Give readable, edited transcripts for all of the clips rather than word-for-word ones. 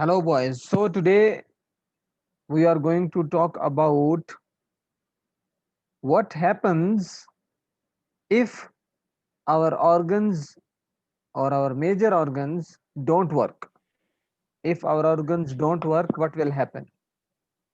Hello, boys. So today we are going to talk about what happens if our organs or our major organs don't work. If our organs don't work, what will happen?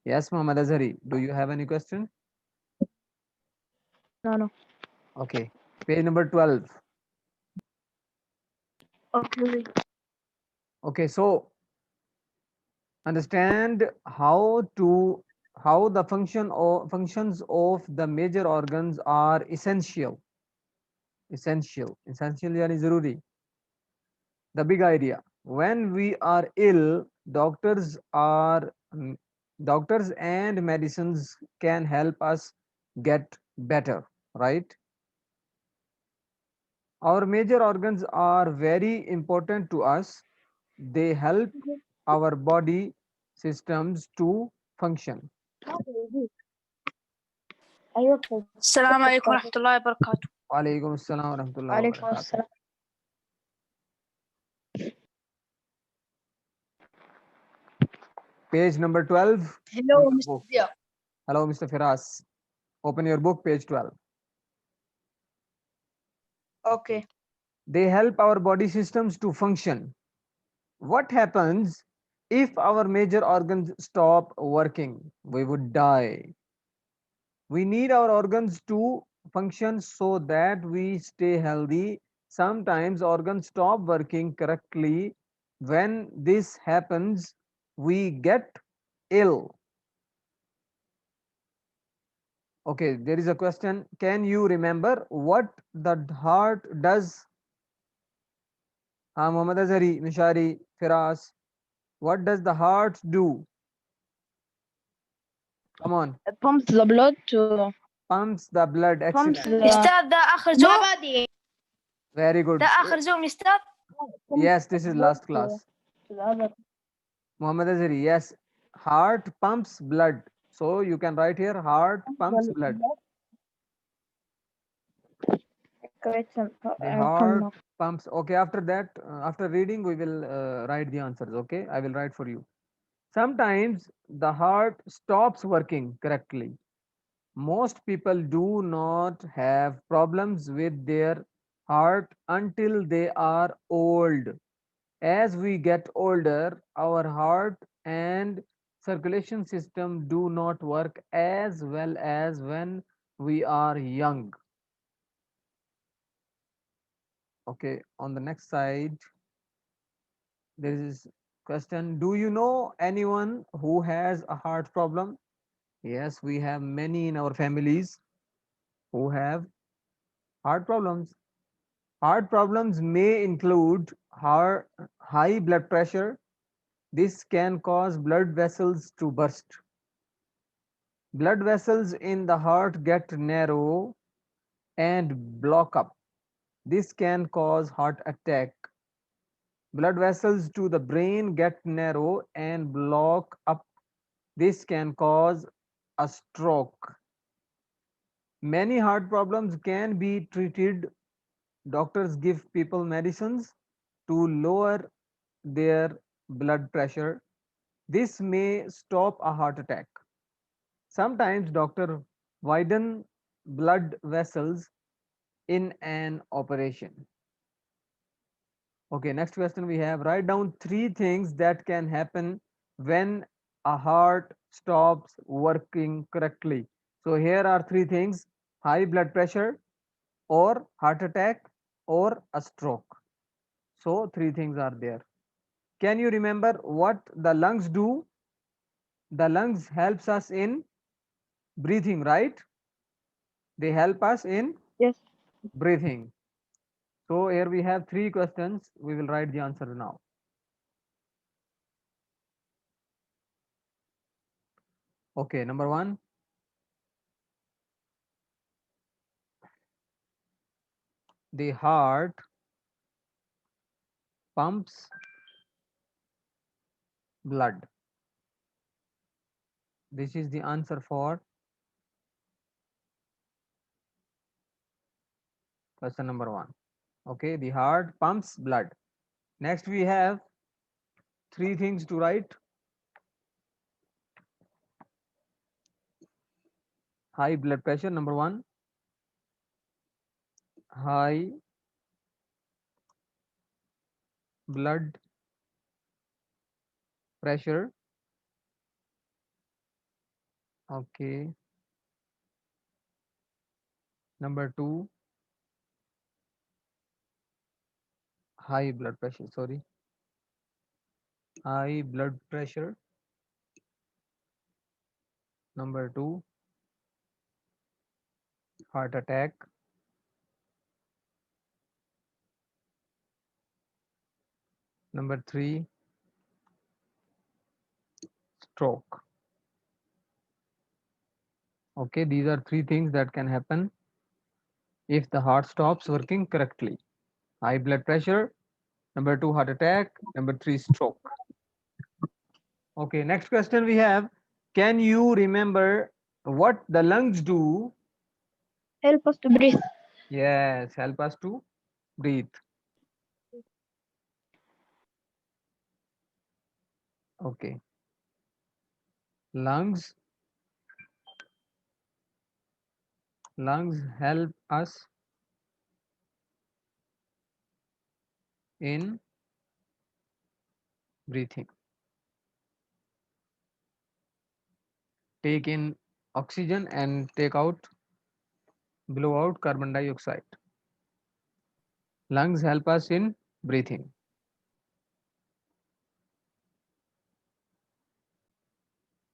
Yes, Muhammad Azhari, do you have any question? No, no. Okay, page number 12. Okay. Okay, so understand how the functions of the major organs are essential yani zaruri. The big idea, when we are ill, doctors and medicines can help us get better, right? Our major organs are very important to us. They help our body systems to function. أيوة كده. السلام عليكم ورحمة الله وبركاته. Walaikum assalam wa rahmatullahi wa وعليكم barakatuh. السلام. Page number 12 Hello, in your Mr. book. Dia. Hello, Mr. Firas. Open your book, page 12. Okay. They help our body systems to function. What happens if our major organs stop working? We would die. We need our organs to function so that we stay healthy. Sometimes organs stop working correctly. When this happens, we get ill. Okay, there is a question. Can you remember what the heart does? Muhammad Azhari, Mishari, Firas. What does the heart do? Come on. It pumps the blood to Pumps the blood. pumps Excellent. the أستاذ ده آخر زوم. Very ده good. آخر زوم أستاذ. Yes, this is last class. to the other. Muhammad Azhari, yes. Heart pumps blood. So you can write here, heart pumps blood. Correction. The heart pumps. Okay, after that, after reading, we will write the answers. Okay, I will write for you. Sometimes the heart stops working correctly. Most people do not have problems with their heart until they are old. As we get older, our heart and circulation system do not work as well as when we are young. Okay, on the next side, there is question, do you know anyone who has a heart problem? Yes, we have many in our families who have heart problems. Heart problems may include high blood pressure. This can cause blood vessels to burst. Blood vessels in the heart get narrow and block up. This can cause heart attack. Blood vessels to the brain get narrow and block up. This can cause a stroke. Many heart problems can be treated. Doctors give people medicines to lower their blood pressure. This may stop a heart attack. Sometimes doctor widen blood vessels in an operation. Okay, next question we have, write down 3 things that can happen when a heart stops working correctly. So here are 3 things: high blood pressure, or heart attack, or a stroke. So 3 things are there. Can you remember what the lungs do? The lungs helps us in breathing, right? They help us in Yes. breathing. So here we have 3 questions. We will write the answer now. Okay, number 1, the heart pumps blood. This is the answer for question number 1. Okay, the heart pumps blood. Next we have three things to write. High blood pressure, number one. High blood pressure. Okay. Number two, high blood pressure. Sorry. High blood pressure. Number two, heart attack. Number three, stroke. Okay, these are three things that can happen if the heart stops working correctly. High blood pressure, number two, heart attack, number three, stroke. Okay, next question we have. Can you remember what the lungs do? Help us to breathe. Yes, help us to breathe. Okay, lungs help us in breathing. Take in oxygen and blow out carbon dioxide. Lungs help us in breathing.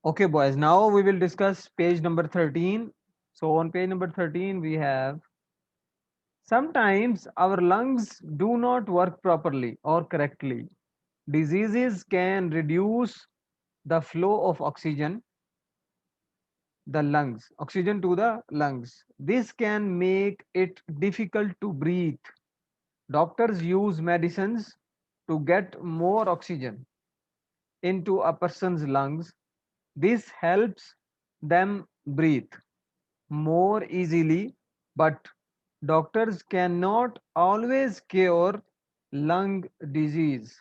Okay, boys, now we will discuss page number 13. So on page number 13, we have sometimes our lungs do not work properly or correctly. Diseases can reduce the flow of oxygen to the lungs. This can make it difficult to breathe. Doctors use medicines to get more oxygen into a person's lungs. This helps them breathe more easily, but doctors cannot always cure lung disease.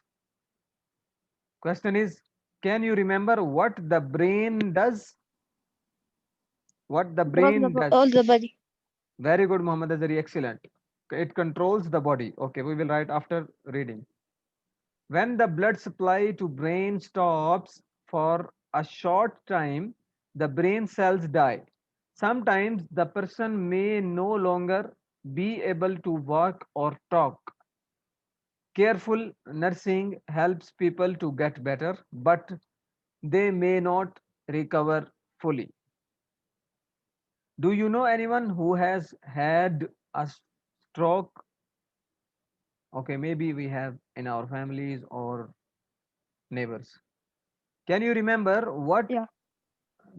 Question is, can you remember what the brain does? What the brain does? All the body. Very good, Muhammad Azari, excellent. It controls the body. Okay, we will write after reading. When the blood supply to brain stops for a short time, the brain cells die. Sometimes the person may no longer be able to walk or talk. Careful nursing helps people to get better, but they may not recover fully. Do you know anyone who has had a stroke? Okay, maybe we have in our families or neighbors. Can you remember what Yeah.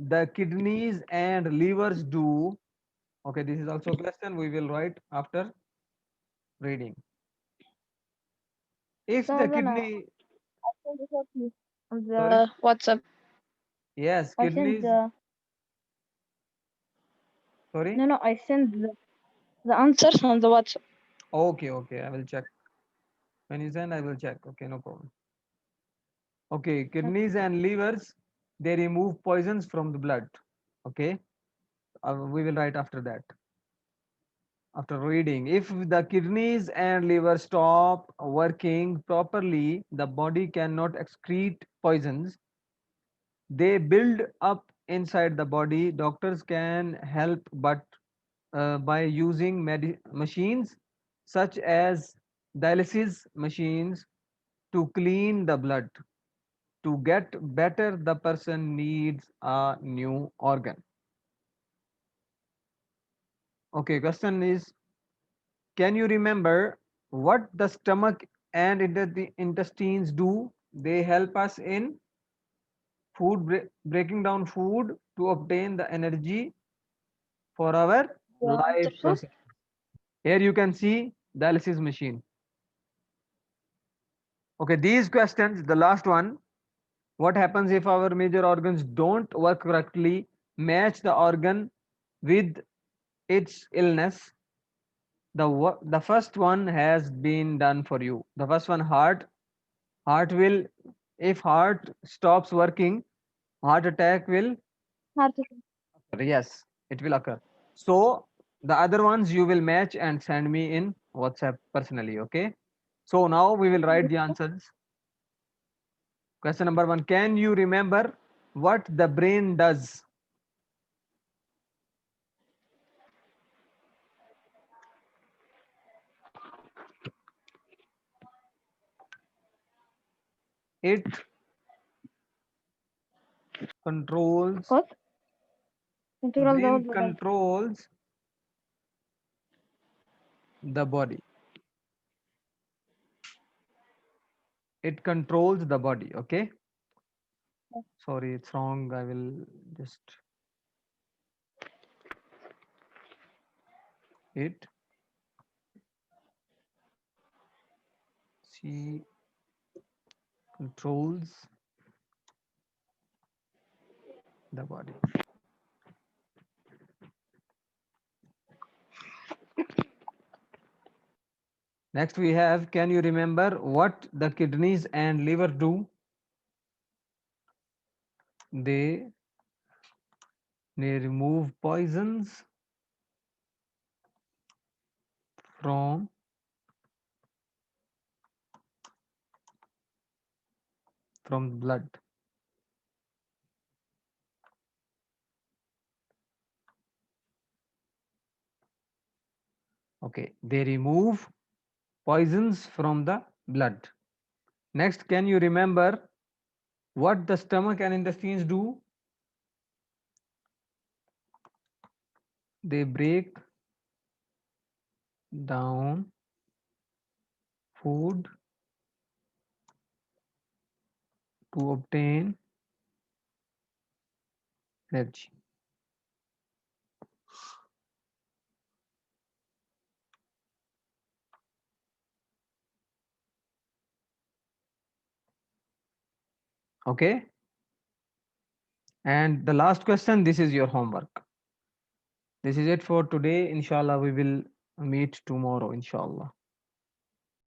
the kidneys and livers do? Okay, this is also a question we will write after reading. If the Someone kidney, I send it out to you on sorry, the WhatsApp. yes, I send kidneys, the sorry. no, I send the answers on the WhatsApp. Okay, okay, I will check. When you send, I will check. Okay, no problem. Okay, kidneys and livers, they remove poisons from the blood. Okay, we will write after that. After reading, if the kidneys and liver stop working properly, the body cannot excrete poisons. They build up inside the body. Doctors can help, but by using machines such as dialysis machines to clean the blood. To get better, the person needs a new organ. Okay, question is, can you remember what the stomach and the intestines do? They help us in breaking down food to obtain the energy for our life Answer. process. Here you can see dialysis machine. Okay, these questions, the last one, what happens if our major organs don't work correctly? Match the organ with its illness. The first one has been done for you. The first one, heart will If heart stops working, heart attack will, Heart attack. yes, it will occur. So the other ones you will match and send me in WhatsApp personally. Okay. So now we will write the answers. Question number 1. Can you remember what the brain does? It controls, What? Control the brain whole body. controls the body. It controls the body. Okay. Sorry, it's wrong. I will just, it, she controls the body. Next we have, can you remember what the kidneys and liver do? They remove poisons from blood. Okay, they remove poisons from the blood. Next, can you remember what the stomach and intestines do? They break down food to obtain energy. Okay. And the last question, this is your homework. This is it for today. Inshallah, we will meet tomorrow. Inshallah.